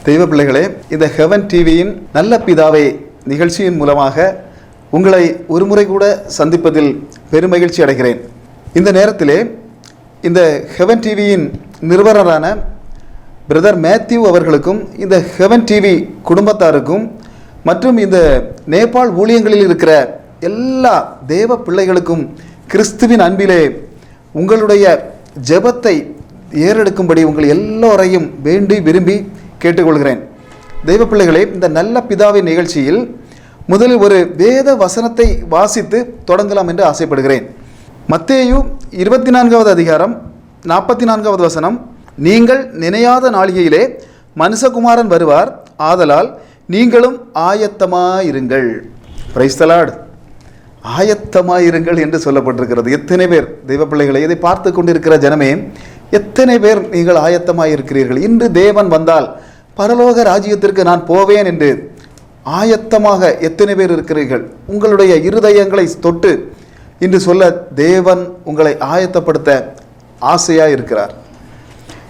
தெய்வ பிள்ளைகளே, இந்த ஹெவன் டிவியின் நல்ல பிதாவே நிகழ்ச்சியின் மூலமாக உங்களை ஒரு முறை கூட சந்திப்பதில் பெருமகிழ்ச்சி அடைகிறேன். இந்த நேரத்திலே இந்த ஹெவன் டிவியின் நிறுவனரான பிரதர் மேத்யூ அவர்களுக்கும் இந்த ஹெவன் டிவி குடும்பத்தாருக்கும் மற்றும் இந்த நேபாள் ஊழியங்களில் இருக்கிற எல்லா தேவ பிள்ளைகளுக்கும் கிறிஸ்துவின் அன்பிலே உங்களுடைய ஜெபத்தை ஏறெடுக்கும்படி உங்கள் எல்லோரையும் வேண்டி விரும்பி கேட்டுக்கொள்கிறேன். தெய்வ பிள்ளைகளே, இந்த நல்ல பிதாவின் நிகழ்ச்சியில் முதலில் ஒரு வேத வசனத்தை வாசித்து தொடங்கலாம் என்று ஆசைப்படுகிறேன். மத்தேயு 24வது அதிகாரம் 44வது வசனம், நீங்கள் நினையாத நாளிகையிலே மனுஷகுமாரன் வருவார், ஆதலால் நீங்களும் ஆயத்தமாயிருங்கள். Praise the Lord. ஆயத்தமாயிருங்கள் என்று சொல்லப்பட்டிருக்கிறது. எத்தனை பேர் தெய்வ பிள்ளைகளை இதை பார்த்து கொண்டிருக்கிற ஜனமே, எத்தனை பேர் நீங்கள் ஆயத்தமாயிருக்கிறீர்கள்? இன்று தேவன் வந்தால் பரலோக ராஜ்யத்திற்கு நான் போவேன் என்று ஆயத்தமாக எத்தனை பேர் இருக்கிறீர்கள்? உங்களுடைய இருதயங்களை தொட்டு இன்று சொல்ல தேவன் உங்களை ஆயத்தப்படுத்த ஆசையாக இருக்கிறார்.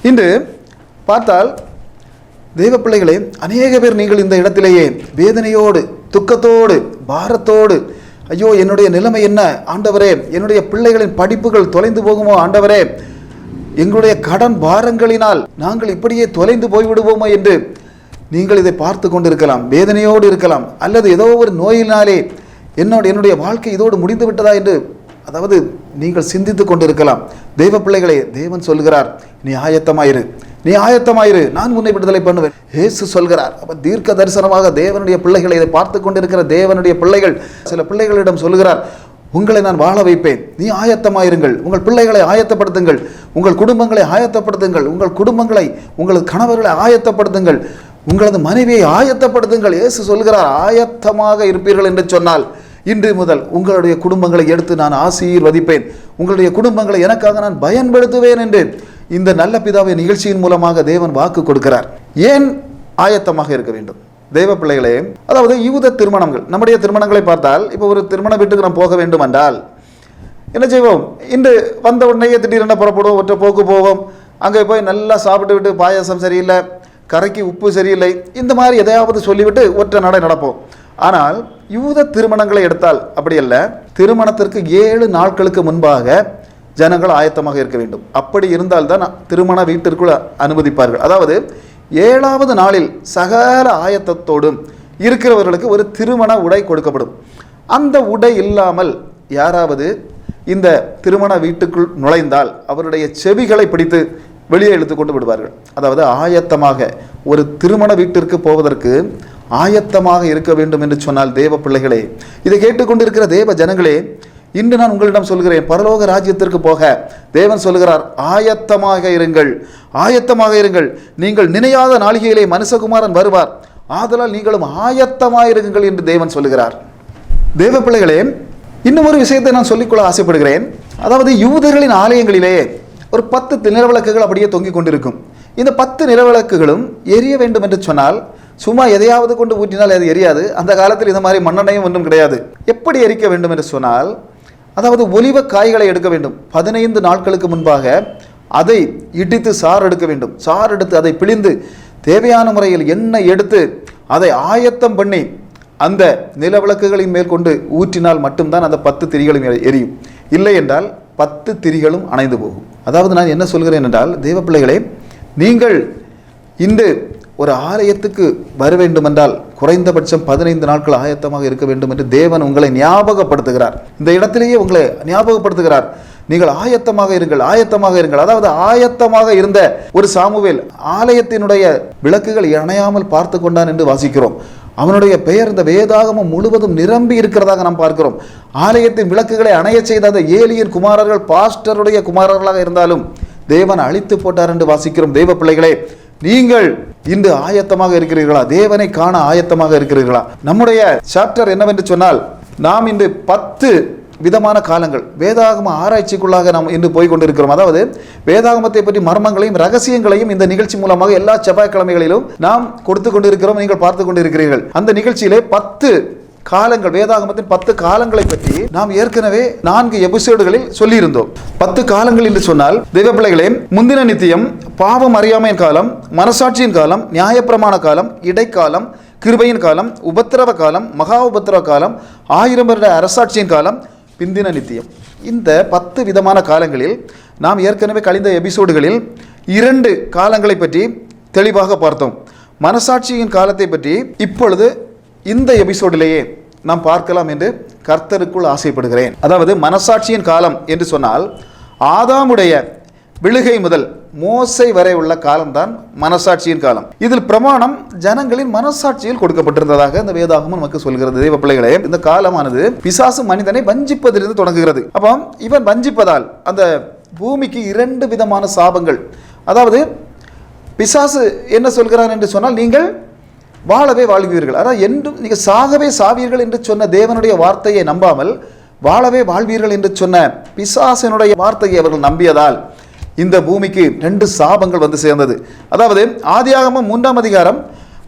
இன்று பார்த்தால் தெய்வ பிள்ளைகளே, அநேக பேர் நீங்கள் இந்த இடத்திலேயே வேதனையோடு, துக்கத்தோடு, பாரத்தோடு, ஐயோ என்னுடைய நிலைமை என்ன ஆண்டவரே, என்னுடைய பிள்ளைகளின் படிப்புகள் தொலைந்து போகுமோ ஆண்டவரே, எங்களுடைய கடன் பாரங்களினால் நாங்கள் இப்படியே தொலைந்து போய்விடுவோமோ என்று நீங்கள் இதை பார்த்து கொண்டிருக்கலாம். வேதனையோடு இருக்கலாம். அல்லது ஏதோ ஒரு நோயினாலே என்னுடைய வாழ்க்கை இதோடு முடிந்து விட்டதா என்று அதாவது நீங்கள் சிந்தித்து கொண்டிருக்கலாம். தெய்வ பிள்ளைகளே, தேவன் சொல்கிறார், நீ ஆயத்தமாயிரு, நீ ஆயத்தமாயிரு, நான் உன்னை விடுதலை பண்ணுவேன். இயேசு சொல்கிறார். அப்போ தீர்க்க தரிசனமாக தேவனுடைய பிள்ளைகளை இதை பார்த்து கொண்டிருக்கிற தேவனுடைய பிள்ளைகள் சில பிள்ளைகளிடம் சொல்கிறார், உங்களை நான் வாழ வைப்பேன், நீ ஆயத்தமாயிருங்கள், உங்கள் பிள்ளைகளை ஆயத்தப்படுத்துங்கள், உங்கள் குடும்பங்களை ஆயத்தப்படுத்துங்கள், உங்கள் குடும்பங்களை, உங்களது கணவர்களை ஆயத்தப்படுத்துங்கள், உங்களது மனைவியை ஆயத்தப்படுத்துங்கள். இயேசு சொல்கிறார், ஆயத்தமாக இருப்பீர்கள் என்று சொன்னால் இன்று முதல் உங்களுடைய குடும்பங்களை எடுத்து நான் ஆசீர்வதிப்பேன், உங்களுடைய குடும்பங்களை எனக்காக நான் பயன்படுத்துவேன் என்று இந்த நல்ல பிதாவின் நிகழ்ச்சியின் மூலமாக தேவன் வாக்கு கொடுக்கிறார். ஏன் ஆயத்தமாக இருக்க வேண்டும்? தெய்வ பிள்ளைகளே, அதாவது யூத திருமணங்கள், நம்முடைய திருமணங்களை பார்த்தால், இப்போ ஒரு திருமண வீட்டுக்கு நாம் போக வேண்டும் என்றால் என்ன செய்வோம்? இன்று வந்த உடனே திடீரென புறப்படுவோம், ஒற்றை போக்கு போவோம், அங்கே போய் நல்லா சாப்பிட்டு விட்டு பாயாசம் சரியில்லை, கரைக்கு உப்பு சரியில்லை, இந்த மாதிரி எதையாவது சொல்லிவிட்டு ஒற்றை நடை நடப்போம். ஆனால் யூத திருமணங்களை எடுத்தால் அப்படி அல்ல. திருமணத்திற்கு 7 நாட்களுக்கு முன்பாக ஜனங்கள் ஆயத்தமாக இருக்க வேண்டும். அப்படி இருந்தால்தான் திருமண வீட்டிற்குள் அனுமதிப்பார்கள். அதாவது 7வது நாளில் சகல ஆயத்தத்தோடும் இருக்கிறவர்களுக்கு ஒரு திருமண உடை கொடுக்கப்படும். அந்த உடை இல்லாமல் யாராவது இந்த திருமண வீட்டுக்குள் நுழைந்தால் அவருடைய செவிகளை பிடித்து வெளியே இழுத்து கொண்டு விடுவார்கள். அதாவது ஆயத்தமாக ஒரு திருமண வீட்டிற்கு போவதற்கு ஆயத்தமாக இருக்க வேண்டும் என்று சொன்னால் தேவ பிள்ளைகளே, இதை கேட்டுக்கொண்டிருக்கிற தேவ ஜனங்களே, இன்று நான் உங்களிடம் சொல்கிறேன், பரலோக ராஜ்யத்திற்கு போக தேவன் சொல்கிறார், ஆயத்தமாக இருங்கள், ஆயத்தமாக இருங்கள். நீங்கள் நினையாத நாளிகையிலே மனுஷகுமாரன் வருவார், ஆதலால் நீங்களும் ஆயத்தமாயிருங்கள் என்று தேவன் சொல்லுகிறார். தேவ பிள்ளைகளே, இன்னும் ஒரு விஷயத்தை நான் சொல்லிக்கொள்ள ஆசைப்படுகிறேன். அதாவது யூதர்களின் ஆலயங்களிலே ஒரு 10 நிலவிளக்குகள் அப்படியே தொங்கிக் கொண்டிருக்கும். இந்த 10 நிலவிளக்குகளும் எரிய வேண்டும் என்று சொன்னால் சும்மா எதையாவது கொண்டு ஊற்றினால் அது எரியாது. அந்த காலத்தில் இந்த மாதிரி மண்ணெண்ணையும் ஒன்றும் கிடையாது. எப்படி எரிக்க வேண்டும் என்று சொன்னால், அதாவது ஒலிவ காய்களை எடுக்க வேண்டும். 15 நாட்களுக்கு முன்பாக அதை இடித்து சாறு எடுக்க வேண்டும். சாறு எடுத்து அதை பிழிந்து தேவையான முறையில் எண்ணெய் எடுத்து அதை ஆயத்தம் பண்ணி அந்த நிலவிளக்குகளின் மேல் கொண்டு ஊற்றினால் மட்டும்தான் அந்த 10 திரிகளும் எரியும். இல்லை என்றால் 10 திரிகளும் அணைந்து போகும். அதாவது நான் என்ன சொல்கிறேன் என்றால், தேவ பிள்ளைகளே, நீங்கள் இன்று ஒரு ஆலயத்துக்கு வர வேண்டும் என்றால் குறைந்தபட்சம் 15 நாட்கள் ஆயத்தமாக இருக்க வேண்டும் என்று தேவன் உங்களை ஞாபகப்படுத்துகிறார். இந்த இடத்திலேயே உங்களை ஞாபகப்படுத்துகிறார், நீங்கள் ஆயத்தமாக இருங்கள், ஆயத்தமாக இருங்கள். அதாவது ஆயத்தமாக இருந்த ஒரு சாமுவேல் ஆலயத்தினுடைய விளக்குகள் அணையாமல் பார்த்து கொண்டான் என்று வாசிக்கிறோம். அவனுடைய பெயர் இந்த வேதாகமம் முழுவதும் நிரம்பி இருக்கிறதாக நாம் பார்க்கிறோம். ஆலயத்தின் விளக்குகளை அணைய செய்த அந்த ஏலியின் குமாரர்கள் பாஸ்டருடைய குமாரர்களாக இருந்தாலும் தேவன் அழித்து போட்டார் என்று வாசிக்கிறோம். தேவ பிள்ளைகளே, நீங்கள் இன்று ஆயத்தமாக இருக்கிறீர்களா? தேவனை காண ஆயத்தமாக இருக்கிறீர்களா? நம்முடைய சாப்டர் என்னவென்று சொன்னால், நாம் இன்று 10 விதமான காலங்கள் வேதாகம ஆராய்ச்சிக்குள்ளாக நாம் இன்று போய் கொண்டிருக்கிறோம். அதாவது வேதாகமத்தை பற்றி மர்மங்களையும் ரகசியங்களையும் இந்த நிகழ்ச்சி மூலமாக எல்லா செவ்வாய்க்கிழமைகளிலும் நாம் கொடுத்து கொண்டிருக்கிறோம். நீங்கள் பார்த்து கொண்டிருக்கிறீர்கள். அந்த நிகழ்ச்சியிலே 10 காலங்கள், வேதாகமத்தின் 10 காலங்களை பற்றி நாம் ஏற்கனவே 4 எபிசோடுகளில் சொல்லியிருந்தோம். 10 காலங்கள் என்று சொன்னால் தெய்வ பிள்ளைகளே, முந்தின நித்தியம், பாவம் அறியாமையின் காலம், மனசாட்சியின் காலம், நியாயப்பிரமாண காலம், இடைக்காலம், கிருபையின் காலம், உபத்திரவ காலம், மகா உபத்திரவ காலம், 1000 வருட அரசாட்சியின் காலம், பிந்தின நித்தியம். இந்த 10 விதமான காலங்களில் நாம் ஏற்கனவே கழிந்த எபிசோடுகளில் 2 காலங்களை பற்றி தெளிவாக பார்த்தோம். மனசாட்சியின் காலத்தை பற்றி இப்பொழுது இந்த எபிசோடிலேயே நாம் பார்க்கலாம் என்று கர்த்தருக்குள் ஆசைப்படுகிறேன். அதாவது மனசாட்சியின் காலம் என்று சொன்னால் ஆதாமுடைய விழுகை முதல் மோசை வரை உள்ள காலம்தான் மனசாட்சியின் காலம். இதில் பிரமாணம் ஜனங்களின் மனசாட்சியில் கொடுக்கப்பட்டிருந்ததாக இந்த வேதாகமம் நமக்கு சொல்கிறது. தெய்வ பிள்ளைகளே, இந்த காலமானது பிசாசு மனிதனை வஞ்சிப்பதிலிருந்து தொடங்குகிறது. அப்போ இவன் வஞ்சிப்பதால் அந்த பூமிக்கு 2 விதமான சாபங்கள். அதாவது பிசாசு என்ன சொல்கிறான் என்று சொன்னால், நீங்கள் வாழவே வாழ்வீர்கள், அதாவது என்றும் நீங்கள் சாகவே சாவீர்கள் என்று சொன்ன தேவனுடைய வார்த்தையை நம்பாமல் வாழவே வாழ்வீர்கள் என்று சொன்ன பிசாசினுடைய வார்த்தையை அவர்கள் நம்பியதால் இந்த பூமிக்கு 2 சாபங்கள் வந்து சேர்ந்தது. அதாவது ஆதியாகமம் 3ஆம் அதிகாரம்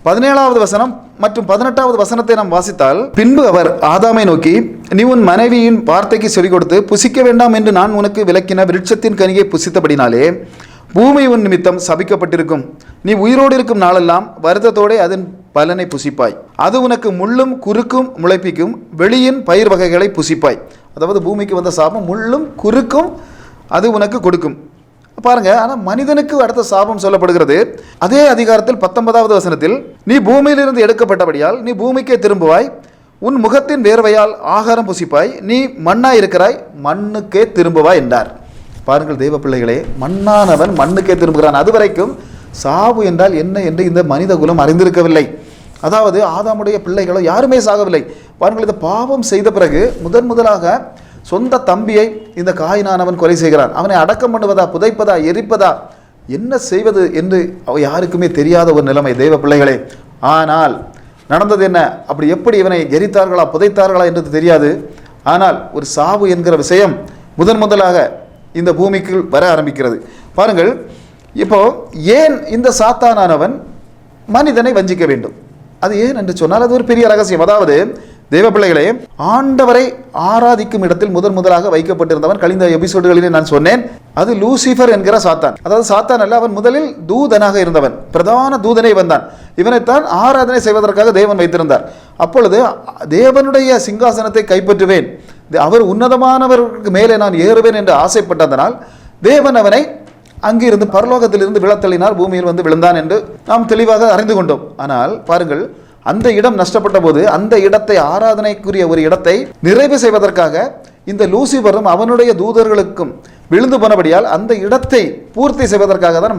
17வது வசனம் மற்றும் 18வது வசனத்தை நாம் வாசித்தால், பின்பு அவர் ஆதாமை நோக்கி, நீ உன் மனைவியின் வார்த்தைக்கு செவி கொடுத்து புசிக்க வேண்டாம் என்று நான் உனக்கு விலக்கின விருட்சத்தின் கனியை புசித்தபடினாலே பூமி உன் நிமித்தம் சபிக்கப்பட்டிருக்கும். நீ உயிரோடு இருக்கும் நாளெல்லாம் வருத்தத்தோடு அதன் பலனை புசிப்பாய். அது உனக்கு முள்ளும் குறுக்கும் முளைப்பிக்கும், வெளியின் பயிர் வகைகளை புசிப்பாய். அதாவது பூமிக்கு வந்த சாபம் முள்ளும் குறுக்கும் அது உனக்கு கொடுக்கும். பாருங்க, ஆனால் மனிதனுக்கு அடுத்த சாபம் சொல்லப்படுகிறது. அதே அதிகாரத்தில் 19வது வசனத்தில், நீ பூமியிலிருந்து எடுக்கப்பட்டபடியால் நீ பூமிக்கே திரும்புவாய், உன் முகத்தின் வேர்வையால் ஆகாரம் புசிப்பாய், நீ மண்ணாய் இருக்கிறாய், மண்ணுக்கே திரும்புவாய் என்றார். பாருங்கள் தெய்வ பிள்ளைகளே, மண்ணானவன் மண்ணுக்கே திரும்புகிறான். அதுவரைக்கும் சாவு என்றால் என்ன என்று இந்த மனித குலம் அறிந்திருக்கவில்லை. அதாவது ஆதாமுடைய பிள்ளைகளோ யாருமே சாகவில்லை. பாருங்கள், இந்த பாவம் செய்த பிறகு முதலாக சொந்த தம்பியை இந்த காயினானவன் கொலை செய்கிறான். அவனை அடக்கம் பண்ணுவதா, புதைப்பதா, எரிப்பதா, என்ன செய்வது என்று யாருக்குமே தெரியாத ஒரு நிலைமை தெய்வ பிள்ளைகளே. ஆனால் நடந்தது என்ன? அப்படி எப்படி இவனை எரித்தார்களா, புதைத்தார்களா என்று தெரியாது. ஆனால் ஒரு சாவு என்கிற விஷயம் முதலாக இந்த பூமிக்கு வர ஆரம்பிக்கிறது. பாருங்கள், இப்போ ஏன் இந்த சாத்தானானவன் மனிதனை வஞ்சிக்க வேண்டும்? அது ஏன் என்று சொன்னால் அது ஒரு பெரிய ரகசியம். அதாவது தெய்வ பிள்ளைகளே, ஆண்டவரை ஆராதிக்கும் இடத்தில் முதலாக வைக்கப்பட்டிருந்தவன் கழிந்த எபிசோடுகளிலே நான் சொன்னேன், அது லூசிஃபர் என்கிற சாத்தான். அதாவது சாத்தான் அல்ல, அவன் முதலில் தூதனாக இருந்தவன், பிரதான தூதனை வந்தான். இவனைத்தான் ஆராதனை செய்வதற்காக தேவன் வைத்திருந்தார். அப்பொழுது தேவனுடைய சிங்காசனத்தை கைப்பற்றுவேன், அவர் உன்னதமானவருக்கு மேலே நான் ஏறுவேன் என்று ஆசைப்பட்டதனால் தேவன் அவனை அங்கிருந்து பரலோகத்திலிருந்து விழத்தள்ளினார், பூமியில் வந்து விழுந்தான் என்று நாம் தெளிவாக அறிந்து கொண்டோம். ஆனால் பாருங்கள், அந்த இடம் நஷ்டப்பட்ட போது அந்த இடத்தை, ஆராதனைக்குரிய ஒரு இடத்தை நிறைவு செய்வதற்காக இந்த லூசிபரும் அவனுடைய தூதர்களுக்கும் விழுந்து போனபடியால் அந்த இடத்தை பூர்த்தி செய்வதற்காக தான்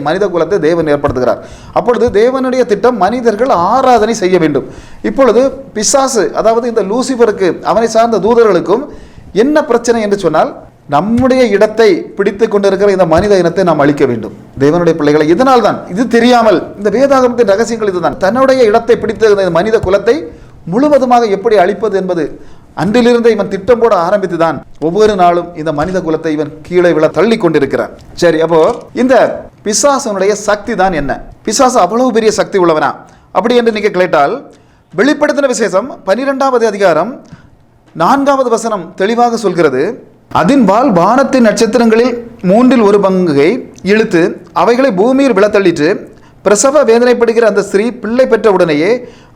மனித குலத்தை தேவன் ஏற்படுத்துகிறார். அப்பொழுது தேவனுடைய திட்டம் மனிதர்கள் ஆராதனை செய்ய வேண்டும். இப்பொழுது பிசாசு, அதாவது இந்த லூசிபருக்கு அவனை சார்ந்த தூதர்களுக்கும் என்ன பிரச்சனை என்று சொன்னால், நம்முடைய இடத்தை பிடித்து கொண்டிருக்கிற இந்த மனித இனத்தை நாம் அழிக்க வேண்டும் தேவனுடைய பிள்ளைகளை. இதனால் தான், இது தெரியாமல், இந்த வேதாகமத்தின் ரகசியங்கள் இதுதான், தன்னுடைய இடத்தை பிடித்த இந்த மனித குலத்தை முழுவதுமாக எப்படி அழிப்பது என்பது அன்றிலிருந்து இவன் திட்டம் போட ஆரம்பித்து தான் ஒவ்வொரு நாளும் இந்த மனித குலத்தை இவன் கீழே விழ தள்ளி கொண்டிருக்கிறான். சரி, அப்போ இந்த பிசாசனுடைய சக்தி தான் என்ன? பிசாசு அவ்வளவு பெரிய சக்தி உள்ளவனா அப்படி என்று நீங்க கேட்டால், வெளிப்படுத்தின விசேஷம் 12வது அதிகாரம் 4வது வசனம் தெளிவாக சொல்கிறது, அதின்பால் வானத்தின் நட்சத்திரங்களில் 1/3 பங்கை இழுத்து அவைகளை பூமியில் விழத்தள்ளிட்டு பிரசவ வேதனைப்படுகிற அந்த ஸ்திரீ பிள்ளை பெற்ற உடனேயே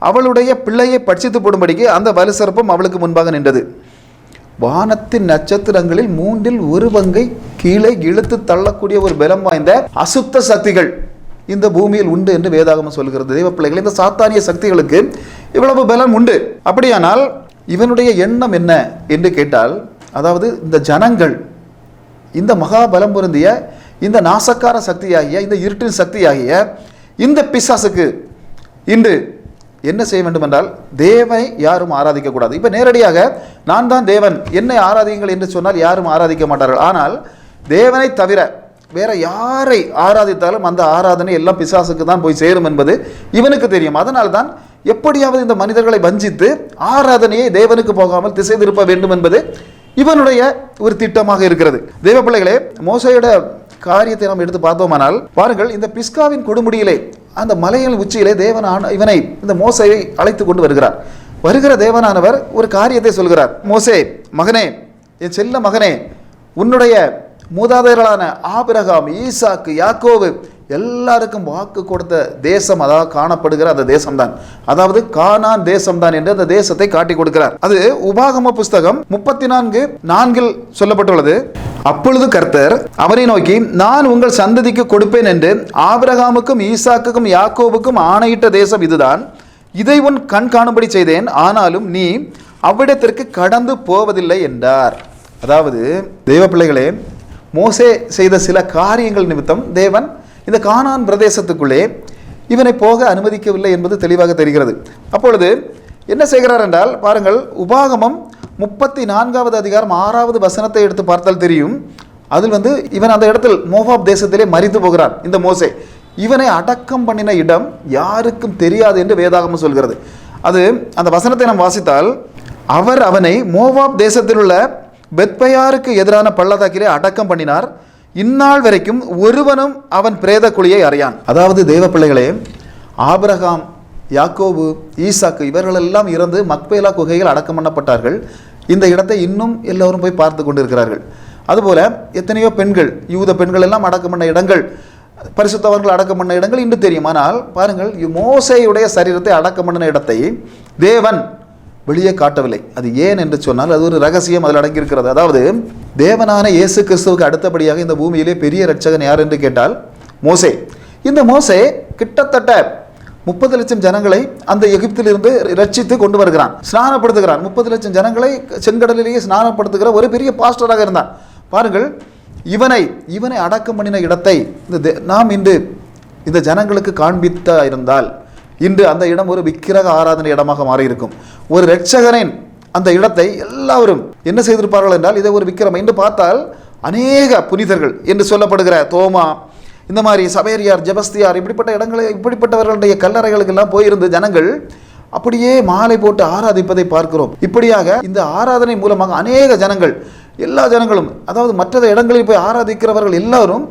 அவளுடைய பிள்ளையை பட்சித்து போடும்படிக்கு அந்த வலுசர்ப்பம் அவளுக்கு முன்பாக நின்றது. வானத்தின் நட்சத்திரங்களில் 1/3 பங்கை கீழே இழுத்து தள்ளக்கூடிய ஒரு பலம் வாய்ந்த அசுத்த சக்திகள் இந்த பூமியில் உண்டு என்று வேதாகமம் சொல்கிறது. தெய்வ பிள்ளைகள், இந்த சாத்தானிய சக்திகளுக்கு இவ்வளவு பலம் உண்டு. அப்படியானால் இவனுடைய எண்ணம் என்ன என்று கேட்டால், அதாவது இந்த ஜனங்கள் இந்த மகாபலம் பொருந்திய இந்த நாசக்கார சக்தியாகிய, இந்த இருட்டின் சக்தியாகிய இந்த பிசாசுக்கு இன்று என்ன செய்ய வேண்டும் என்றால், தேவனை யாரும் ஆராதிக்கக்கூடாது. இப்போ நேரடியாக நான் தான் தேவன், என்னை ஆராதியுங்கள் என்று சொன்னால் யாரும் ஆராதிக்க மாட்டார்கள். ஆனால் தேவனை தவிர வேற யாரை ஆராதித்தாலும் அந்த ஆராதனை எல்லாம் பிசாசுக்கு தான் போய் சேரும் என்பது இவனுக்கு தெரியும். அதனால் தான் எப்படியாவது இந்த மனிதர்களை வஞ்சித்து ஆராதனையை தேவனுக்கு போகாமல் திசை திருப்ப வேண்டும் என்பது இவனுடைய ஒரு திட்டமாக இருக்கிறது. தெய்வ பிள்ளைகளே, மோசையோட காரியத்தை நாம் எடுத்து பார்த்தோமானால் பாருங்கள், இந்த பிஸ்காவின் கொடுமுடியிலே அந்த மலையின் உச்சியிலே தேவன் இவனை, இந்த மோசையை அழைத்து கொண்டு வருகிறார். வருகிற தேவனானவர் ஒரு காரியத்தை சொல்கிறார். மோசே மகனே, என் செல்ல மகனே, உன்னுடைய மூதாதையர்களான ஆபிரகாம், ஈசாக்கு, யாக்கோபு எல்லாருக்கும் வாக்கு கொடுத்த தேசம் அதாவது காணப்படுகிற அந்த தேசம்தான், அதாவது கானான் தேசம்தான் என்று அந்த தேசத்தை காட்டி கொடுக்கிறார். அது உபாகம புஸ்தகம் 34:4 சொல்லப்பட்டுள்ளது. அப்பொழுது கர்த்தர் அவரை நோக்கி, நான் உங்கள் சந்ததிக்கு கொடுப்பேன் என்று ஆபிரகாமுக்கும் ஈசாக்குக்கும் யாக்கோபுக்கும் ஆணையிட்ட தேசம் இதுதான். இதை உன் கண் காணும்படி செய்தேன், ஆனாலும் நீ அவ்விடத்திற்கு கடந்து போவதில்லை என்றார். அதாவது தேவ பிள்ளைகளே, மோசே செய்த சில காரியங்கள் நிமித்தம் தேவன் இந்த கானான் பிரதேசத்துக்குள்ளே இவனை போக அனுமதிக்கவில்லை என்பது தெளிவாக தெரிகிறது. அப்பொழுது என்ன செய்கிறார் என்றால், பாருங்கள், உபாகமம் 34வது அதிகாரம் 6வது வசனத்தை எடுத்து பார்த்தால் தெரியும். அதில் இவன் அந்த இடத்தில் மோவாப் தேசத்திலே மரித்து போகிறான். இந்த மோசே இவனை அடக்கம் பண்ணின இடம் யாருக்கும் தெரியாது என்று வேதாகமம் சொல்கிறது. அது அந்த வசனத்தை நாம் வாசித்தால், அவர் அவனை மோவாப் தேசத்தில் உள்ள பெத்பயாருக்கு எதிரான பள்ளத்தாக்கிலே அடக்கம் பண்ணினார். இந்நாள் வரைக்கும் ஒருவனும் அவன் பிரேத குழியை அறியான். அதாவது தேவ பிள்ளைகளே, ஆபிரகாம், யாக்கோபு, ஈசாக்கு இவர்களெல்லாம் இறந்து மக்பேலா குகையில் அடக்கம் பண்ணப்பட்டார்கள். இந்த இடத்தை இன்னும் எல்லோரும் போய் பார்த்து கொண்டிருக்கிறார்கள். அதுபோல எத்தனையோ பெண்கள், யூத பெண்கள் எல்லாம் அடக்கம் பண்ண இடங்கள், பரிசுத்தவர்கள் அடக்கம் பண்ண இடங்கள் இன்று தெரியும். ஆனால் பாருங்கள், மோசேயுடைய சரீரத்தை அடக்கம் பண்ணின இடத்தை தேவன் வெளியே காட்டவில்லை. அது ஏன் என்று சொன்னால் அது ஒரு ரகசியம் அதில் அடங்கியிருக்கிறது. அதாவது தேவனான இயேசு கிறிஸ்துவுக்கு அடுத்தபடியாக இந்த பூமியிலே பெரிய இரட்சகன் யார் என்று கேட்டால் மோசே. இந்த மோசே கிட்டத்தட்ட 30 லட்சம் ஜனங்களை அந்த எகிப்திலிருந்து ரட்சித்து கொண்டு வருகிறான், ஸ்நானப்படுத்துகிறான். 30 லட்சம் ஜனங்களை செங்கடலிலேயே ஸ்நானப்படுத்துகிற ஒரு பெரிய பாஸ்டராக இருந்தான். பாருங்கள், இவனை அடக்கம் பண்ணின இடத்தை நாம் இன்று இந்த ஜனங்களுக்கு காண்பித்தா இருந்தால் இன்று அந்த இடம் ஒரு விக்கிரக ஆராதனை இடமாக மாறியிருக்கும். ஒரு இரட்சகனின் அந்த இடத்தை எல்லாரும் என்ன செய்திருப்பார்கள் என்றால், இதை ஒரு விக்கிரம் என்று பார்த்தால் அநேக புனிதர்கள் என்று சொல்லப்படுகிற தோமா, இந்த மாதிரி சபேரியார், ஜெபஸ்தியார், இப்படிப்பட்டவர்களுடைய கல்லறைகளுக்கெல்லாம் போயிருந்து ஜனங்கள் அப்படியே மாலை போட்டு ஆராதிப்பதை பார்க்கிறோம். இப்படியாக இந்த ஆராதனை மூலமாக அநேக ஜனங்கள், எல்லா ஜனங்களும், அதாவது மற்ற இடங்களில் போய் ஆராதிக்கிறவர்கள் எல்லாரும்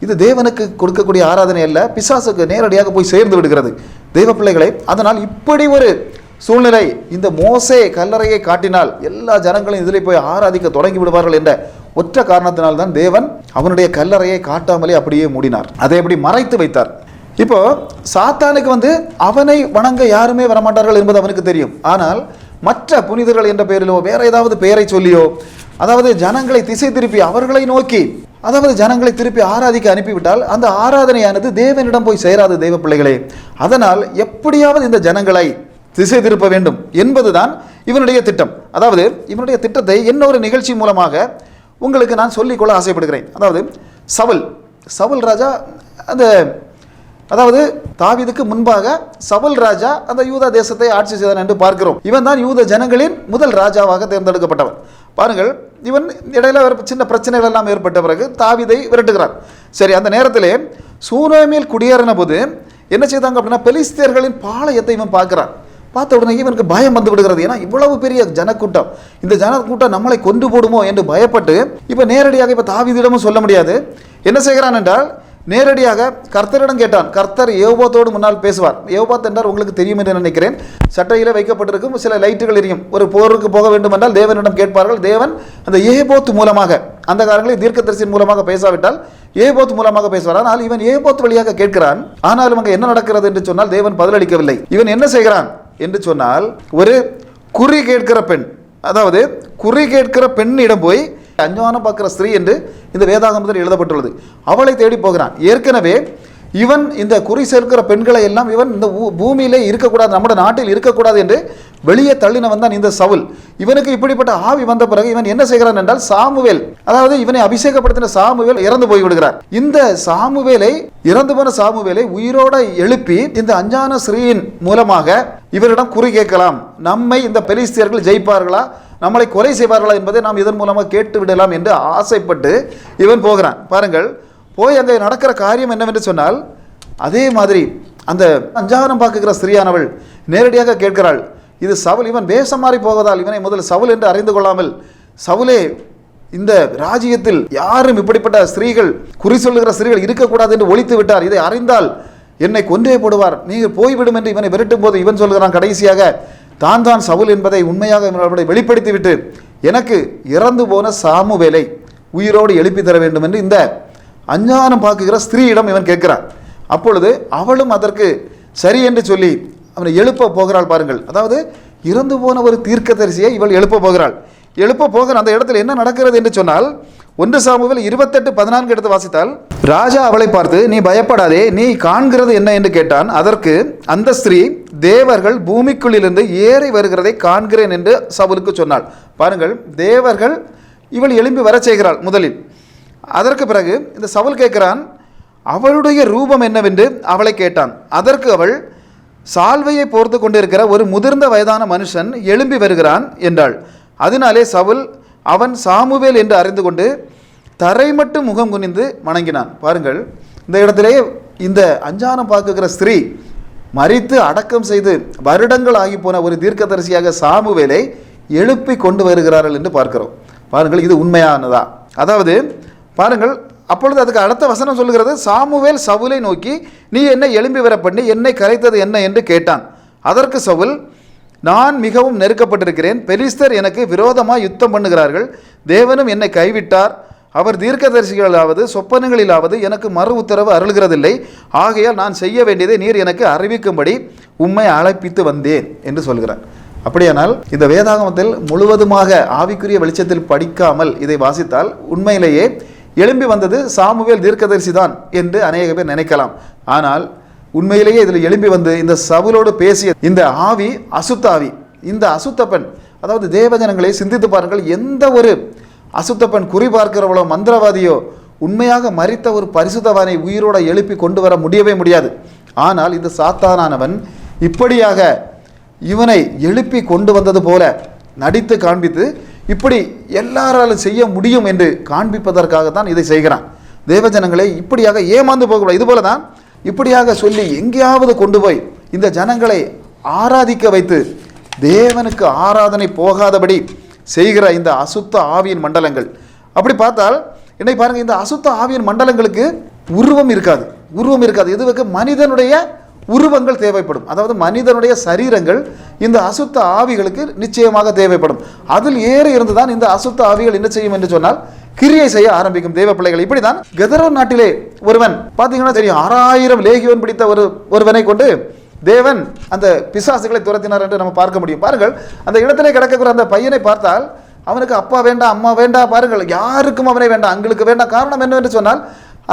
இது தேவனுக்கு கொடுக்கக்கூடிய ஆராதனை அல்ல, பிசாசுக்கு நேரடியாக போய் சேர்ந்து விடுகிறது தெய்வ பிள்ளைகளை. அதனால் இப்படி ஒரு சூழ்நிலை, இந்த மோசே கல்லறையை காட்டினால் எல்லா ஜனங்களும் இதில் போய் ஆராதிக்க தொடங்கி விடுவார்கள் என்ற ஒற்ற காரணத்தினால்தான் தேவன் அவனுடைய கல்லறையை காட்டாமலே அப்படியே மூடினார், அதை எப்படி மறைத்து வைத்தார். இப்போ சாத்தானுக்கு அவனை வணங்க யாருமே வரமாட்டார்கள் என்பது அவனுக்கு தெரியும். ஆனால் மற்ற புனிதர்கள் என்ற பெயரிலோ வேற ஏதாவது பெயரை சொல்லியோ, அதாவது ஜனங்களை திசை திருப்பி அவர்களை நோக்கி, அதாவது ஜனங்களை திருப்பி ஆராதிக்க அனுப்பிவிட்டால் அந்த ஆராதனையானது தேவனிடம் போய் சேராது தெய்வ பிள்ளைகளே. அதனால் எப்படியாவது இந்த ஜனங்களை திசை திருப்ப வேண்டும் என்பதுதான் இவனுடைய திட்டம். அதாவது இவனுடைய திட்டத்தை இன்னொரு நிகழ்ச்சி மூலமாக உங்களுக்கு நான் சொல்லிக்கொள்ள ஆசைப்படுகிறேன். அதாவது சவுல் ராஜா, அதாவது தாவீதுக்கு முன்பாக சவுல் ராஜா அந்த யூதா தேசத்தை ஆட்சி செய்தான் என்று பார்க்கிறோம். இவன் தான் யூத ஜனங்களின் முதல் ராஜாவாக தேர்ந்தெடுக்கப்பட்டவன். பாருங்கள், இவன் இடையில சின்ன பிரச்சனைகள் எல்லாம் ஏற்பட்ட பிறகு தாவீதை விரட்டுகிறான். சரி, அந்த நேரத்திலே சூனேமில் குடியேறின போது என்ன செய்தாங்க அப்படின்னா, பெலிஸ்தியர்களின் பாளையத்தை இவன் பார்க்கிறான். பார்த்த உடனே இவனுக்கு பயம் வந்து விடுகிறது. ஏன்னா இவ்வளவு பெரிய ஜனக்கூட்டம், இந்த ஜனக்கூட்டம் நம்மளை கொண்டு போடுமோ என்று பயப்பட்டு இப்போ நேரடியாக இப்போ தாவீதிடமும் சொல்ல முடியாது. என்ன செய்கிறான் என்றால், நேரடியாக கர்த்தரிடம் கேட்டான். கர்த்தர் ஏவோத்தோடு முன்னால் பேசுவார். ஏவோத் என்றால் உங்களுக்கு தெரியும் என்று நினைக்கிறேன். சட்டையில் வைக்கப்பட்டிருக்கும் சில லைட்டுகள் எரியும். ஒரு போருக்கு போக வேண்டும் என்றால் தேவனிடம் கேட்பார்கள். தேவன் அந்த ஏபோத் மூலமாக, அந்த காலங்களில் தீர்க்கதரிசியின் மூலமாக பேசாவிட்டால் ஏபோத் மூலமாக பேசுவார். ஆனால் இவன் ஏபோத் வழியாக கேட்கிறான். ஆனாலும் அங்கே என்ன நடக்கிறது என்று சொன்னால் தேவன் பதிலளிக்கவில்லை. இவன் என்ன செய்கிறான் என்று சொன்னால், ஒரு குறி கேட்கிற பெண், அதாவது குறி கேட்கிற பெண்ணிடம் போய், அஞ்ஞானம் பார்க்கிற ஸ்திரீ என்று இந்த வேதாகமத்தில் எழுதப்பட்டுள்ளது, அவளை தேடி போகிறான். ஏற்கனவே இவன் இந்த குறி சேர்க்கிற பெண்களை எல்லாம் இவன் இந்த பூமியிலே இருக்கக்கூடாது, நம்முடைய நாட்டில் இருக்கக்கூடாது என்று வெளியே தள்ளினவன் தான் இந்த சவுல். இவனுக்கு இப்படிப்பட்ட ஆவி வந்த பிறகு இவன் என்ன செய்கிறான் என்றால், சாமுவேல், அதாவது இவனை அபிஷேகப்படுத்தின சாமுவேல் இறந்து போய்விடுகிறார். இந்த சாமுவேலை, இறந்து போன சாமுவேலை உயிரோட எழுப்பி இந்த அஞ்ஞான ஸ்திரீயின் மூலமாக இவரிடம் குறி கேட்கலாம், நம்மை இந்த பெலிஸ்தியர்கள் ஜெயிப்பார்களா, நம்மளை கொலை செய்வார்களா என்பதை நாம் இதன் மூலமாக கேட்டு விடலாம் என்று ஆசைப்பட்டு இவன் போகிறான். பாருங்கள், போய் அங்கே நடக்கிற காரியம் என்னவென்று சொன்னால், அதே மாதிரி அந்த அஞ்ஞானம் பார்க்குகிற ஸ்திரீயானவள் நேரடியாக கேட்கிறாள், இது சவுல், இவன் வேஷம் மாறி போவதால் இவனை முதல் சவுல் என்று அறிந்து கொள்ளாமல், சவுலே, இந்த ராஜ்யத்தில் யாரும் இப்படிப்பட்ட ஸ்திரீகள், குறி சொல்லுகிற ஸ்திரீகள் இருக்கக்கூடாது என்று ஒழித்து விட்டார், இதை அறிந்தால் என்னை கொன்றே போடுவார், நீங்கள் போய்விடும் என்று இவனை விரட்டும் போது இவன் சொல்கிறான் கடைசியாக, தான் தான் சவுல் என்பதை உண்மையாக வெளிப்படுத்திவிட்டு எனக்கு இறந்து போன சாமுவேலை உயிரோடு எழுப்பி தர வேண்டும் என்று இந்த அஞ்ஞானம் பார்க்குகிற ஸ்திரீயிடம் இவன் கேட்கிறான். அப்பொழுது அவளும் அதற்கு சரி என்று சொல்லி அவனை எழுப்ப போகிறாள். பாருங்கள், அதாவது இறந்து போன ஒரு தீர்க்கதரிசியை இவள் எழுப்ப போகிறாள். எழுப்ப போகிற அந்த இடத்துல என்ன நடக்கிறது என்று சொன்னால் 1 சாமுவேல் 28:14 எடுத்து வாசித்தால், ராஜா அவளை பார்த்து, நீ பயப்படாதே, நீ காண்கிறது என்ன என்று கேட்டான். அதற்கு அந்த ஸ்திரீ, தேவர்கள் பூமிக்குள்ளிலிருந்து ஏறி வருகிறதை காண்கிறேன் என்று சவுலுக்கு சொன்னாள். பாருங்கள், தேவர்கள் இவள் எழும்பி வர செய்கிறாள் முதலில். அதற்கு பிறகு இந்த சவுல் கேட்கிறான், அவளுடைய ரூபம் என்னவென்று அவளை கேட்டான். அதற்கு அவள், சால்வையை போர்த்து கொண்டிருக்கிற ஒரு முதிர்ந்த வயதான மனுஷன் எழும்பி வருகிறான் என்றாள். அதனாலே சவுல் அவன் சாமுவேல் என்று அறிந்து கொண்டு தரை மட்டும் முகம் குனிந்து வணங்கினான். பாருங்கள், இந்த இடத்திலே இந்த அஞ்ஞானம் பார்க்குகிற ஸ்திரீ மரித்து அடக்கம் செய்து வருடங்கள் ஆகி போன ஒரு தீர்க்கதரிசியாக சாமுவேலை எழுப்பி கொண்டு வருகிறார்கள் என்று பார்க்கிறோம். பாருங்கள், இது உண்மையானதா? அதாவது பாருங்கள், அப்பொழுது அதுக்கு அடுத்த வசனம் சொல்லுகிறது, சாமுவேல் சவுலை நோக்கி, நீ என்னை எழும்பி வர பண்ணி என்னை கரைத்தது என்ன என்று கேட்டான். அதற்கு சவுல், நான் மிகவும் நெருக்கப்பட்டிருக்கிறேன், பெலிஸ்தர் எனக்கு விரோதமாக யுத்தம் பண்ணுகிறார்கள், தேவனும் என்னை கைவிட்டார், அவர் தீர்க்கதரிசிகளாவது சொப்பனங்களிலாவது எனக்கு மறு உத்தரவு அருள்கிறதில்லை, ஆகையால் நான் செய்ய வேண்டியதை நீர் எனக்கு அறிவிக்கும்படி உம்மை அழைப்பித்து வந்தேன் என்று சொல்கிறார். அப்படியானால் இந்த வேதாகமத்தில் முழுவதுமாக ஆவிக்குரிய வெளிச்சத்தில் படிக்காமல் இதை வாசித்தால் உண்மையிலேயே எழும்பி வந்தது சாமுவேல் தீர்க்கதரிசி தான் என்று அநேக பேர் நினைக்கலாம். ஆனால் உண்மையிலேயே இதில் எழும்பி வந்து இந்த சவுலோடு பேசிய இந்த ஆவி அசுத்த ஆவி. இந்த அசுத்த பெண், அதாவது தேவஜனங்களை சிந்தித்து பாருங்கள், எந்த ஒரு அசுத்த பெண் குறி பார்க்கிறவளோ மந்திரவாதியோ உண்மையாக மரித்த ஒரு பரிசுத்தவானை உயிரோட எழுப்பி கொண்டு வர முடியவே முடியாது. ஆனால் இந்த சாத்தானானவன் இப்படியாக இவனை எழுப்பி கொண்டு வந்தது போல நடித்து காண்பித்து இப்படி எல்லாராலும் செய்ய முடியும் என்று காண்பிப்பதற்காகத்தான் இதை செய்கிறான். தேவஜனங்களை இப்படியாக ஏமாந்து போகக்கூடாது. இதுபோல தான் இப்படியாக சொல்லி எங்கேயாவது கொண்டு போய் இந்த ஜனங்களை ஆராதிக்க வைத்து தேவனுக்கு ஆராதனை போகாதபடி செய்கிற இந்த அசுத்த ஆவியின் மண்டலங்கள். அப்படி பார்த்தால் இன்னைக்கு பாருங்கள், இந்த அசுத்த ஆவியின் மண்டலங்களுக்கு உருவம் இருக்காது. இதுக்கு மனிதனுடைய உருவங்கள் தேவைப்படும். அதாவது மனிதனுடைய சரீரங்கள் இந்த அசுத்த ஆவிகளுக்கு நிச்சயமாக தேவைப்படும். அதில் ஏறி இருந்துதான் இந்த அசுத்த ஆவிகள் என்ன செய்யும் என்று சொன்னால் கிரியை செய்ய ஆரம்பிக்கும் தேவ பிள்ளைகள். இப்படிதான் கெதரோன் நாட்டிலே ஒருவன் பார்த்தீங்கன்னா தெரியும், 6000 லேகியோன் பிடித்த ஒருவனை கொண்டு தேவன் அந்த பிசாசுகளை துரத்தினார் என்று நம்ம பார்க்க முடியும். பாருங்கள், அந்த இடத்திலே கிடக்கக்கூடிய அந்த பையனை பார்த்தால் அவனுக்கு அப்பா வேண்டாம், அம்மா வேண்டாம். பாருங்கள், யாருக்கும் அவனை வேண்டாம், அங்களுக்கு வேண்டாம். காரணம் என்னவென்று சொன்னால்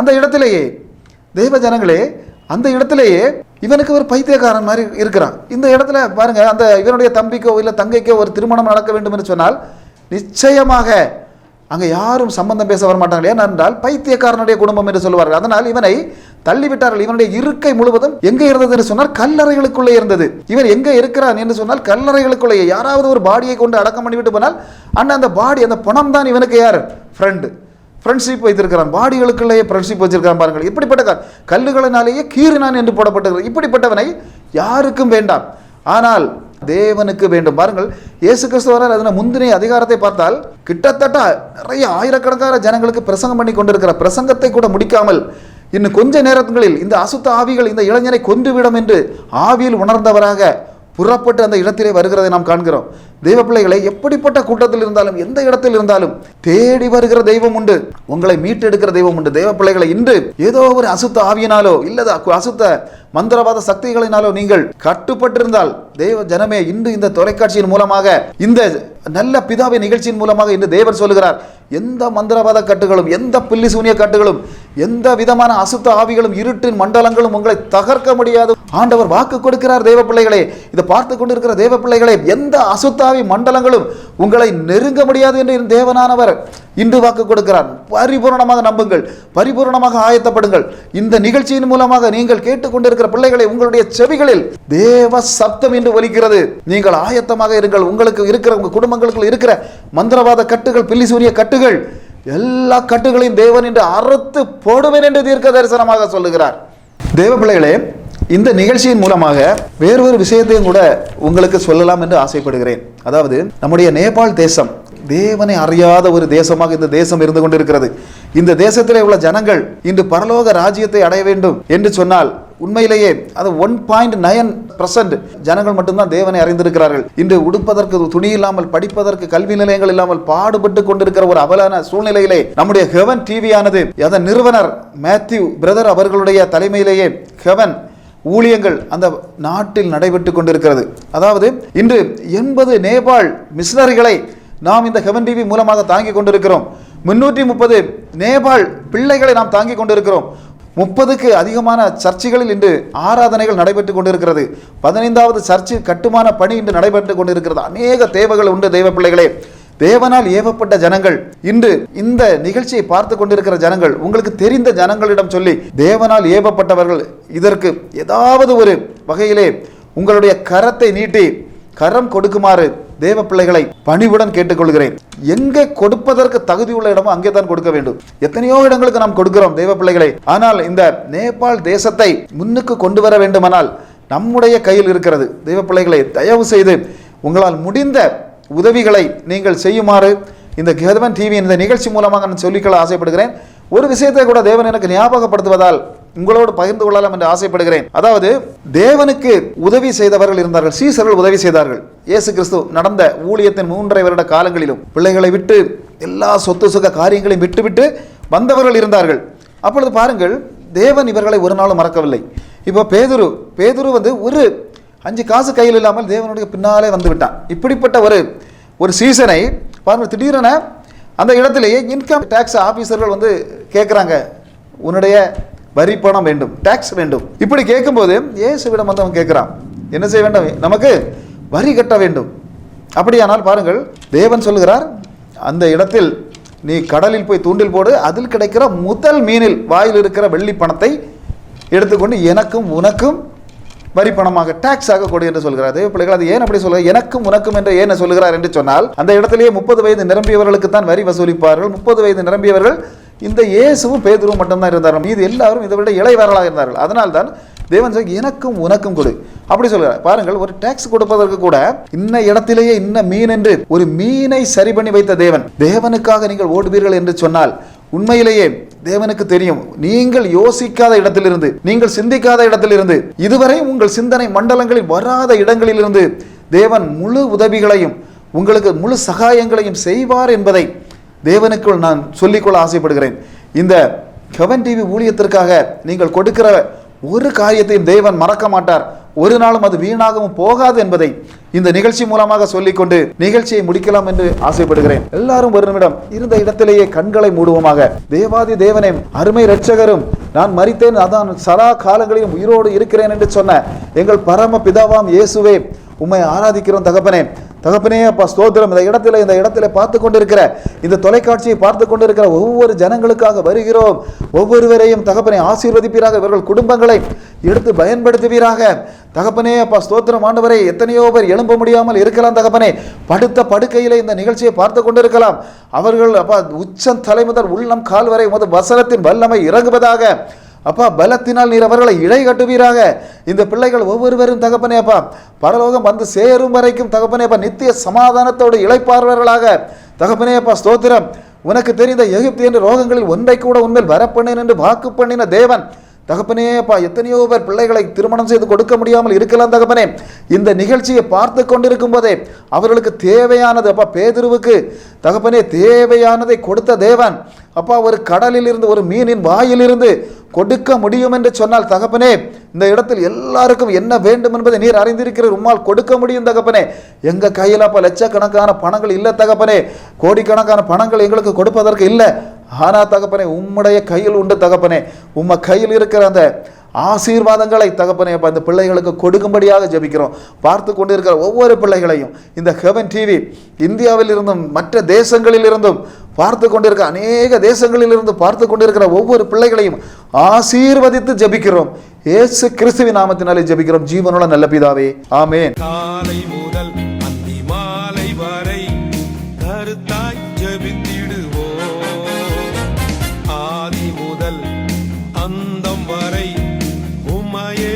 அந்த இடத்திலேயே தேவ ஜனங்களே, அந்த இடத்திலேயே இவனுக்கு ஒரு பைத்தியக்காரன் மாதிரி இருக்கிறான். இந்த இடத்துல பாருங்க, அந்த இவனுடைய தம்பிக்கோ இல்லை தங்கைக்கோ ஒரு திருமணம் நடக்க வேண்டும் என்று சொன்னால் நிச்சயமாக அங்கே யாரும் சம்பந்தம் பேச வர மாட்டாங்க. ஏனென்றால் பைத்தியக்காரனுடைய குடும்பம் என்று சொல்லுவார்கள். அதனால் இவனை தள்ளிவிட்டார்கள். இவனுடைய இருக்கை முழுவதும் எங்கே இருந்தது என்று சொன்னால் கல்லறைகளுக்குள்ளே இருந்தது. இவன் எங்கே இருக்கிறான் என்று சொன்னால் கல்லறைகளுக்குள்ளே. யாராவது ஒரு பாடியை கொண்டு அடக்கம் பண்ணிவிட்டு போனால் அந்த பாடி, அந்த பணம் தான் இவனுக்கு யார்? ஃப்ரெண்ட்ஷிப் வைத்திருக்கிறான். பாடிகளுக்குள்ளேயே ஃப்ரெண்ட்ஷிப் வச்சிருக்கான். பாருங்கள், இப்படிப்பட்ட கல்லுகளினாலேயே கீறினான் என்று போடப்பட்டிருக்கிறது. இப்படிப்பட்டவனை யாருக்கும் வேண்டாம், ஆனால் தேவனுக்கு வேண்டும். பாருங்கள், இயேசு கிறிஸ்துவரால் அதன் முந்தின அதிகாரத்தை பார்த்தால் கிட்டத்தட்ட நிறைய ஆயிரக்கணக்கான ஜனங்களுக்கு பிரசங்கம் பண்ணி கொண்டிருக்கிற பிரசங்கத்தை கூட முடிக்காமல் இன்னும் கொஞ்ச நேரங்களில் இந்த அசுத்த ஆவிகள் இந்த இளைஞனை கொன்றுவிடும் என்று ஆவியில் உணர்ந்தவராக புறப்பட்டு அந்த இடத்திலே வருகிறதை நாம் காண்கிறோம். தெய்வ பிள்ளைகளை எப்படிப்பட்ட கூட்டத்தில் இருந்தாலும் எந்த இடத்தில் இருந்தாலும் தேடி வருகிற தெய்வம் உண்டு, உங்களை மீட்டெடுக்கிற தெய்வம் உண்டு. தெய்வ பிள்ளைகளை இன்று ஏதோ ஒரு அசுத்த ஆவியினாலோ இல்லது அசுத்த மந்திரவாத சக்திகளினாலோ நீங்கள் கட்டுப்பட்டிருந்தால் தேவ ஜனமே, இன்று இந்த தொலைக்காட்சியின் மூலமாக இந்த நல்ல பிதாவை நிகழ்ச்சியின் மூலமாக இன்று தேவர் சொல்லுகிறார், எந்த மந்திரவாத கட்டுகளும் எந்த பில்லி சூனிய கட்டுகளும் எந்த விதமான அசுத்த ஆவிகளும் இருட்டின் மண்டலங்களும் உங்களை தகர்க்க முடியாது. ஆண்டவர் வாக்கு கொடுக்கிறார். தேவ பிள்ளைகளே, இதை பார்த்து கொண்டிருக்கிற தேவ பிள்ளைகளே, எந்த அசுத்தாவி மண்டலங்களும் உங்களை நெருங்க முடியாது என்று தேவனானவர் இன்று வாக்கு கொடுக்கிறார். பரிபூர்ணமாக நம்புங்கள், பரிபூர்ணமாக ஆயத்தப்படுங்கள். இந்த நிகழ்ச்சியின் மூலமாக நீங்கள் கேட்டுக்கொண்டிருக்கிற பிள்ளைகளை, உங்களுடைய செவிகளில் தேவ சப்தம் என்று ஒலிக்கிறது. நீங்கள் ஆயத்தமாக இருங்கள். உங்களுக்கு இருக்கிற உங்கள் குடும்பங்களுக்கு இருக்கிற மந்திரவாத கட்டுகள், பில்லி சூரிய கட்டுகள், எல்லா கட்டுகளையும் தேவன் என்று அறுத்து போடுவேன் என்று தீர்க்க தரிசனமாக சொல்லுகிறார். தேவ பிள்ளைகளே, இந்த நிகழ்ச்சியின் மூலமாக வேறொரு விஷயத்தையும் கூட உங்களுக்கு சொல்லலாம் என்று ஆசைப்படுகிறேன். அதாவது நம்முடைய நேபாள் தேசம் தேவனை அறியாத ஒரு தேசமாக இந்த தேசம் இருந்து கொண்டிருக்கிறது. இந்த தேசத்திலே உள்ள ஜனங்கள் இன்று பரலோக ராஜ்யத்தை அடைய வேண்டும் என்று சொன்னால் உண்மையிலேயே அது 1.9% ஜனங்கள் மட்டும்தான் தேவனை அறிந்திருக்கிறார்கள். இன்று உடுப்பதற்கு துணி இல்லாமல், படிப்பதற்கு கல்வி நிலையங்கள் இல்லாமல் பாடுபட்டு கொண்டிருக்கிற ஒரு அவலான சூழ்நிலையிலே நம்முடைய ஹெவன் டிவி ஆனது அதன் நிறுவனர் மேத்யூ பிரதர் அவர்களுடைய தலைமையிலேயே ஹெவன் ஊழியங்கள் அந்த நாட்டில் நடைபெற்று கொண்டிருக்கிறது. அதாவது இன்று 80 நேபாள் மிஷனரிகளை நாம் இந்த ஹெவன் டிவி மூலமாக தாங்கிக் கொண்டிருக்கிறோம். 330 நேபாள் பிள்ளைகளை நாம் தாங்கிக் கொண்டிருக்கிறோம். 30க்கு அதிகமான சர்ச்சுகளில் இன்று ஆராதனைகள் நடைபெற்றுக் கொண்டிருக்கிறது. 15வது சர்ச்சு கட்டுமான பணி இன்று நடைபெற்றுக் கொண்டிருக்கிறது. அநேக தேவைகள் உண்டு. தெய்வ பிள்ளைகளே, தேவனால் ஏவப்பட்ட ஜனங்கள், இன்று இந்த நிகழ்ச்சியை பார்த்து கொண்டிருக்கிற ஜனங்கள், உங்களுக்கு தெரிந்த ஜனங்களிடம் சொல்லி, தேவனால் ஏவப்பட்டவர்கள் இதற்கு ஏதாவது ஒரு வகையிலே உங்களுடைய கரத்தை நீட்டி கரம் கொடுக்குமாறு தேவ பிள்ளைகளை பணிவுடன் கேட்டுக்கொள்கிறேன். எங்கே கொடுப்பதற்கு தகுதியுள்ள இடமோ அங்கே தான் கொடுக்க வேண்டும். எத்தனையோ இடங்களுக்கு நாம் கொடுக்கிறோம் தேவ பிள்ளைகளை. ஆனால் இந்த நேபாள் தேசத்தை முன்னுக்கு கொண்டு வர வேண்டுமானால் நம்முடைய கையில் இருக்கிறது. தேவ பிள்ளைகளை, தயவு செய்து உங்களால் முடிந்த உதவிகளை நீங்கள் செய்யுமாறு இந்த ஹெவன் டிவி இந்த நிகழ்ச்சி மூலமாக நான் சொல்லிக்கொள்ள ஆசைப்படுகிறேன். ஒரு விஷயத்தை கூட தேவன் எனக்கு ஞாபகப்படுத்துவதால் உங்களோடு பகிர்ந்து கொள்ளலாம் என்று ஆசைப்படுகிறேன். அதாவது, தேவனுக்கு உதவி செய்தவர்கள் இருந்தார்கள். சீசர்கள் உதவி செய்தார்கள். இயேசு கிறிஸ்து நடந்த ஊழியத்தின் 3.5 வருட காலங்களிலும் பிள்ளைகளை விட்டு எல்லா சொத்து சுக காரியங்களையும் விட்டுவிட்டு வந்தவர்கள் இருந்தார்கள். அப்பொழுது பாருங்கள், தேவன் இவர்களை ஒரு நாளும் மறக்கவில்லை. இப்போ பேதுரு ஒரு 5 காசு கையில் இல்லாமல் தேவனுடைய பின்னாலே வந்து விட்டான். இப்படிப்பட்ட ஒரு சீசனை பாருங்கள், திடீரென அந்த இடத்திலேயே இன்கம் டேக்ஸ் ஆபீசர்கள் வந்து கேட்குறாங்க, உன்னுடைய வரி பணம் வேண்டும், டேக்ஸ் வேண்டும். இப்படி கேட்கும்போது இயேசுவிடம் வந்து அவன் கேட்குறான், என்ன செய்ய வேண்டும்? நமக்கு வரி கட்ட வேண்டும். அப்படியானால் பாருங்கள், தேவன் சொல்லுகிறார், அந்த இடத்தில் நீ கடலில் போய் தூண்டில் போடு, அதில் கிடைக்கிற முதல் மீனில் வாயில் இருக்கிற வெள்ளி பணத்தை எடுத்துக்கொண்டு எனக்கும் உனக்கும் வரி பணமாக டாக்ஸாக கொடு என்று சொல்கிறார். தேவ பிள்ளைகள், அது ஏன் அப்படி சொல்கிறார்? எனக்கும் உனக்கும் என்று ஏன் சொல்லுகிறார் என்று சொன்னால், அந்த இடத்திலேயே 30 வயது நிரம்பியவர்களுக்கு தான் வரி வசூலிப்பார்கள். 30 வயது நிரம்பியவர்கள் இந்த இயேசுவும் பேதுருவும் மட்டும்தான் இருந்தார்கள். மீது எல்லாரும் இதை விட இளையவர்களாக இருந்தார்கள். அதனால் தான் தேவன் சொல்லி எனக்கும் உனக்கும் கொடு அப்படி சொல்கிறார். பாருங்கள், ஒரு டாக்ஸ் கொடுப்பதற்கு கூட இன்ன இடத்திலேயே இன்ன மீன் என்று ஒரு மீனை சரி பண்ணி வைத்த தேவனுக்காக நீங்கள் ஓடுவீர்கள் என்று சொன்னால், உண்மையிலேயே தேவனுக்கு தெரியும், நீங்கள் யோசிக்காத இடத்திலிருந்து, நீங்கள் சிந்திக்காத இடத்திலிருந்து, இதுவரை உங்கள் சிந்தனை மண்டலங்களில் வராத இடங்களிலிருந்து தேவன் முழு உதவிகளையும் உங்களுக்கு முழு சகாயங்களையும் செய்வார் என்பதை தேவனுக்குள் நான் சொல்லிக்கொள்ள ஆசைப்படுகிறேன். இந்த ஹெவன் டிவி ஊழியத்திற்காக நீங்கள் கொடுக்கிற ஒரு காரியத்தையும் தேவன் மறக்க மாட்டார். ஒரு நாளும் அது வீணாகவும் போகாது என்பதை இந்த நிகழ்ச்சி மூலமாக சொல்லிக்கொண்டு நிகழ்ச்சியை முடிக்கலாம் என்று ஆசைப்படுகிறேன். எல்லாரும் ஒரு நிமிடம் இருந்த இடத்திலேயே கண்களை மூடுவோமாக. தேவாதி தேவனே, அருமை இரட்சகரும், நான் மரித்தேன், அதான் சதா காலங்களிலும் உயிரோடு இருக்கிறேன் என்று சொன்ன எங்கள் பரம பிதாவாம் இயேசுவே, உம்மை ஆராதிக்கிறோம் தகப்பனே. தகப்பனே, அப்பா ஸ்தோத்திரம். இந்த இடத்துல பார்த்து கொண்டிருக்கிற, இந்த தொலைக்காட்சியை பார்த்து கொண்டிருக்கிற ஒவ்வொரு ஜனங்களுக்காக வருகிறோம். ஒவ்வொருவரையும் தகப்பனே ஆசீர்வதிப்பீராக, இவர்கள் குடும்பங்களை எடுத்து பயன்படுத்துவீராக தகப்பனே. அப்பா ஸ்தோத்திரம் ஆண்டவரே. எத்தனையோ பேர் எழும்ப முடியாமல் இருக்கலாம் தகப்பனே, படுத்த படுக்கையிலே இந்த நிகழ்ச்சியை பார்த்து கொண்டிருக்கலாம். அவர்கள் அப்பா உச்சம் தலை முதல் உள்ளம் கால் வரை உமது வசனத்தின் வல்லமை இறங்குவதாக. அப்பா பலத்தினால் நீர் அவர்களை இடை கட்டுவீராக. இந்த பிள்ளைகள் ஒவ்வொருவரும் தகப்பனே அப்பா பரலோகம் வந்து சேரும் வரைக்கும் தகப்பனே அப்பா நித்திய சமாதானத்தோடு இளைப்பார்வர்களாக தகப்பனே அப்பா ஸ்தோத்திரம். உனக்கு தெரிந்த எகிப்து என்ற ரோகங்களில் ஒன்றை கூட உண்மையில் வரப்பண்ணேன் என்று வாக்கு பண்ணின தேவன் தகப்பனே அப்பா. எத்தனையோ பேர் பிள்ளைகளை திருமணம் செய்து கொடுக்க முடியாமல் இருக்கலாம் தகப்பனே. இந்த நிகழ்ச்சியை பார்த்து கொண்டிருக்கும் போதே அவர்களுக்கு தேவையானது அப்பா, பேதுருவுக்கு தகப்பனே தேவையானதை கொடுத்த தேவன் அப்பா, ஒரு கடலில் இருந்து ஒரு மீனின் வாயிலிருந்து கொடுக்க முடியும் என்று சொன்னால் தகப்பனே, இந்த இடத்தில் எல்லாருக்கும் என்ன வேண்டும் என்பதை நீர் அறிந்திருக்கிற, உம்மால் கொடுக்க முடியும் தகப்பனே. எங்க கையில் அப்பா லட்சக்கணக்கான பணங்கள் இல்லை தகப்பனே, கோடிக்கணக்கான பணங்கள் எங்களுக்கு கொடுப்பதற்கு இல்லை. ஆனா தகப்பனே, உம்முடைய கையில் உண்டு தகப்பனே. உம்ம கையில் இருக்கிற அந்த ஆசீர்வாதங்களை தகப்பனே அப்பா இந்த பிள்ளைகளுக்கு கொடுக்கும்படியாக ஜெபிக்கிறோம். பார்த்து கொண்டிருக்கிற ஒவ்வொரு பிள்ளைகளையும் இந்த ஹெவன் டிவி இந்தியாவில் இருந்தும் மற்ற தேசங்களில் இருந்தும் பார்த்து கொண்டிருக்க, அநேக தேசங்களில் இருந்து பார்த்து கொண்டிருக்கிற ஒவ்வொரு பிள்ளைகளையும் ஆசீர்வதித்து ஜெபிக்கிறோம். இயேசு கிறிஸ்துவின் நாமத்தினாலே ஜெபிக்கிறோம் ஜீவனுள்ள நல்ல பிதாவே, ஆமென். காலை முதல் அந்தி மாலை வரை கருத்தாய் ஜெபித்திடுவோம். ஆதி முதல் அந்தம் வரை உம்மையே